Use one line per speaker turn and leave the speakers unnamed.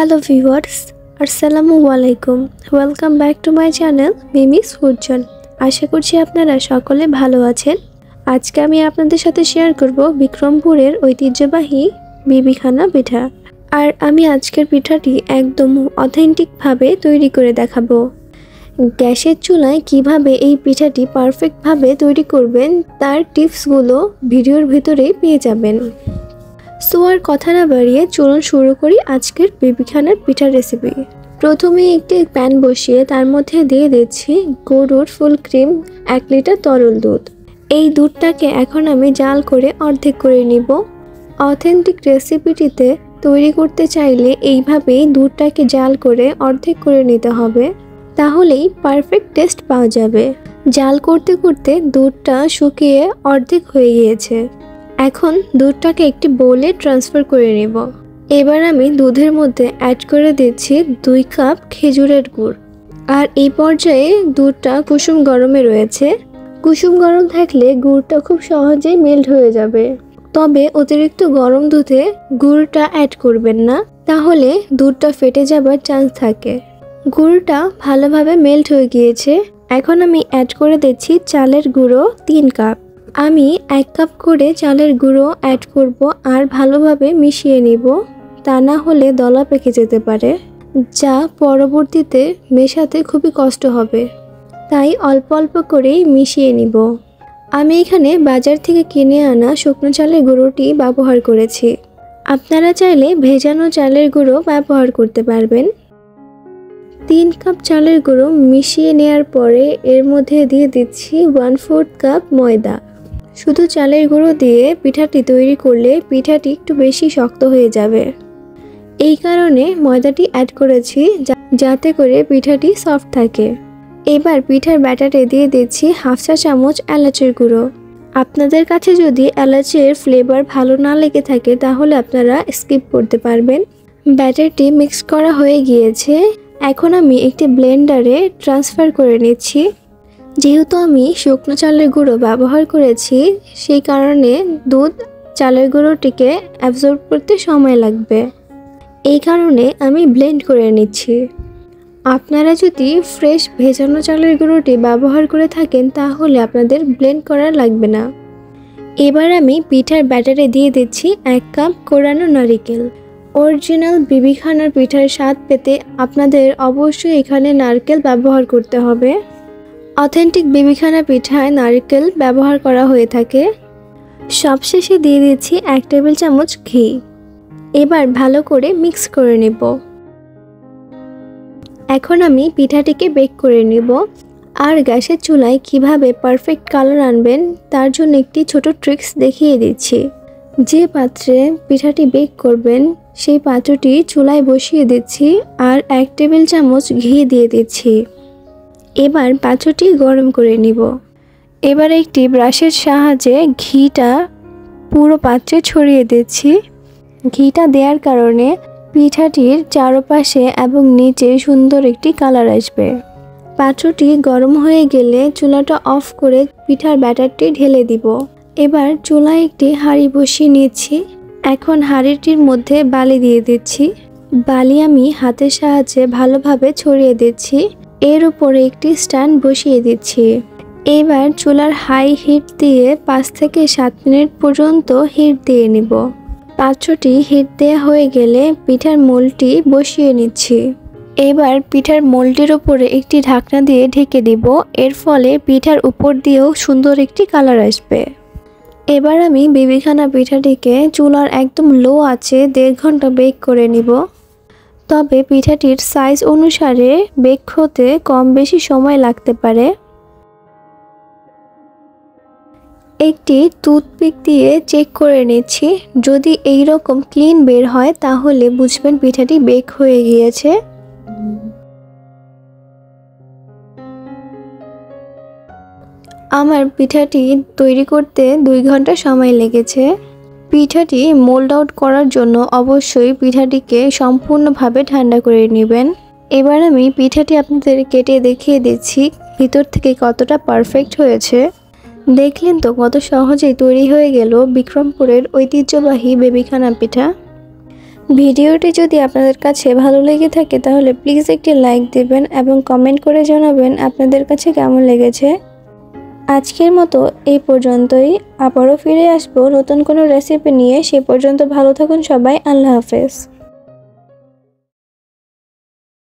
Hello viewers, আসসালামু আলাইকুম। Welcome back to my channel Mimi's food zone. আশা করছি আপনারা সকলে ভালো আছেন। আজকে আমি আপনাদের সাথে শেয়ার করব বিক্রমপুরের ঐতিহ্যবাহী বিবিখানা পিঠা। আর আমি আজকের পিঠাটি একদম অথেন্টিকভাবে তৈরি করে দেখাবো। গ্যাসের চুলায় কিভাবে এই পিঠাটি পারফেক্টভাবে তৈরি করবেন তার টিপসগুলো ভিডিওর ভিতরেই পেয়ে যাবেন। সো আর কথা না বাড়িয়ে চলুন শুরু করি আজকের বিবিখানার পিঠার রেসিপি। প্রথমে একটি প্যান বসিয়ে তার মধ্যে দিয়ে দিচ্ছি গরুর ফুল ক্রিম 1 লিটার তরল দুধ। এই দুধটাকে এখন আমি জাল করে অর্ধেক করে নিব। অথেন্টিক রেসিপিটিতে তৈরি করতে চাইলে এইভাবেই দুধটাকে জাল করে অর্ধেক করে নিতে হবে, তাহলেই পারফেক্ট টেস্ট পাওয়া যাবে। জাল করতে করতে দুধটা শুকিয়ে অর্ধেক হয়ে গিয়েছে। এখন দুধটাকে একটি বোলে ট্রান্সফার করে নেব। এবার আমি দুধের মধ্যে অ্যাড করে দিচ্ছি 2 কাপ খেজুরের গুড়। আর এই পর্যায়ে দুধটা কুসুম গরমে রয়েছে। কুসুম গরম থাকলে গুড়টা খুব সহজেই মেল্ট হয়ে যাবে। তবে অতিরিক্ত গরম দুধে গুড়টা অ্যাড করবেন না, তাহলে দুধটা ফেটে যাবার চান্স থাকে। গুড়টা ভালোভাবে মেল্ট হয়ে গিয়েছে। এখন আমি অ্যাড করে দিচ্ছি চালের গুঁড়ো 3 কাপ। আমি 1 কাপ করে চালের গুঁড়ো অ্যাড করব আর ভালোভাবে মিশিয়ে নিব, তা না হলে দলা পেকে যেতে পারে, যা পরবর্তীতে মেশাতে খুবই কষ্ট হবে। তাই অল্প অল্প করেই মিশিয়ে নিব। আমি এখানে বাজার থেকে কিনে আনা শুকনো চালের গুঁড়োটি ব্যবহার করেছি। আপনারা চাইলে ভেজানো চালের গুঁড়ো ব্যবহার করতে পারবেন। 3 কাপ চালের গুঁড়ো মিশিয়ে নেওয়ার পরে এর মধ্যে দিয়ে দিচ্ছি 1/4 কাপ ময়দা। শুধু চালের গুঁড়ো দিয়ে পিঠাটি তৈরি করলে পিঠাটি একটু বেশি শক্ত হয়ে যাবে। এই কারণে ময়দাটি অ্যাড করেছি, যাতে করে পিঠাটি সফট থাকে। এবার পিঠার ব্যাটারে দিয়ে দিচ্ছি 1/2 চা চামচ এলাচের গুঁড়ো। আপনাদের কাছে যদি এলাচের ফ্লেভার ভালো না লেগে থাকে তাহলে আপনারা স্কিপ করতে পারবেন। ব্যাটারটি মিক্স করা হয়ে গিয়েছে। এখন আমি একটি ব্লেন্ডারে ট্রান্সফার করে নিচ্ছি। যেহেতু আমি শুকনো চালের গুঁড়ো ব্যবহার করেছি, সেই কারণে দুধ চালের গুঁড়োটিকে অ্যাবজর্ব করতে সময় লাগবে। এই কারণে আমি ব্লেন্ড করে নিচ্ছি। আপনারা যদি ফ্রেশ ভেজানো চালের গুঁড়োটি ব্যবহার করে থাকেন তাহলে আপনাদের ব্লেন্ড করা লাগবে না। এবার আমি পিঠার ব্যাটারে দিয়ে দিচ্ছি 1 কাপ কোরানো নারিকেল। অরিজিনাল বিবিখানার পিঠার স্বাদ পেতে আপনাদের অবশ্যই এখানে নারকেল ব্যবহার করতে হবে। অথেন্টিক বিবিখানা পিঠায় নারকেল ব্যবহার করা হয়ে থাকে। সবশেষে দিয়ে দিচ্ছি 1 টেবিল চামচ ঘি। এবার ভালো করে মিক্স করে নেব। এখন আমি পিঠাটিকে বেক করে নেব। আর গ্যাসের চুলায় কিভাবে পারফেক্ট কালার আনবেন তার জন্য একটি ছোট ট্রিক্স দেখিয়ে দিচ্ছি। যে পাত্রে পিঠাটি বেক করবেন সেই পাত্রটি চুলায় বসিয়ে দিচ্ছি আর 1 টেবিল চামচ ঘি দিয়ে দিচ্ছি। এবার পাত্রটি গরম করে নিব। এবার একটি ব্রাশের সাহায্যে ঘিটা পুরো পাত্রে ছড়িয়ে দিচ্ছি। ঘিটা দেওয়ার কারণে পিঠাটির চারপাশে এবং নিচে সুন্দর একটি কালার আসবে। পাত্রটি গরম হয়ে গেলে চুলাটা অফ করে পিঠার ব্যাটারটি ঢেলে দিব। এবার চুলায় একটি হাঁড়ি বসিয়ে নিচ্ছি। এখন হাঁড়িটির মধ্যে বালি দিয়ে দিচ্ছি। বালি আমি হাতের সাহায্যে ভালোভাবে ছড়িয়ে দিচ্ছি। এর উপরে একটি স্ট্যান্ড বসিয়ে দিচ্ছি। এবার চুলার হাই হিট দিয়ে 5 থেকে 7 মিনিট পর্যন্ত হিট দিয়ে নিব। পাত্রটি হিট দেওয়া হয়ে গেলে পিঠার মোলটি বসিয়ে নিচ্ছি। এবার পিঠার মোলটির উপরে একটি ঢাকনা দিয়ে ঢেকে দিব। এর ফলে পিঠার উপর দিয়েও সুন্দর একটি কালার আসবে। এবার আমি বিবিখানা পিঠাটিকে চুলার একদম লো আঁচে 1.5 ঘন্টা বেক করে নিব। তবে পিঠাটির সাইজ অনুসারে বেক হতে কম বেশি সময় লাগতে পারে। একটি টুথপিক দিয়ে চেক করে নিচ্ছি। যদি এই রকম ক্লিন বের হয় তাহলে বুঝবেন পিঠাটি বেক হয়ে গিয়েছে। আমার পিঠাটি তৈরি করতে 2 ঘন্টা সময় লেগেছে। পিঠাটি মোল্ড আউট করার জন্য অবশ্যই পিঠাটিকে সম্পূর্ণভাবে ঠান্ডা করে নেবেন। এবার আমি পিঠাটি আপনাদের কেটে দেখিয়ে দিচ্ছি ভিতর থেকে কতটা পারফেক্ট হয়েছে। দেখলেন তো কত সহজেই তৈরি হয়ে গেল বিক্রমপুরের ঐতিহ্যবাহী বিবিখানা পিঠা। ভিডিওটি যদি আপনাদের কাছে ভালো লেগে থাকে তাহলে প্লিজ একটি লাইক দিবেন এবং কমেন্ট করে জানাবেন আপনাদের কাছে কেমন লেগেছে। আজকের মতো এই পর্যন্তই। আবারও ফিরে আসবো নতুন কোনো রেসিপি নিয়ে। সে পর্যন্ত ভালো থাকুন সবাই। আল্লাহ হাফেজ।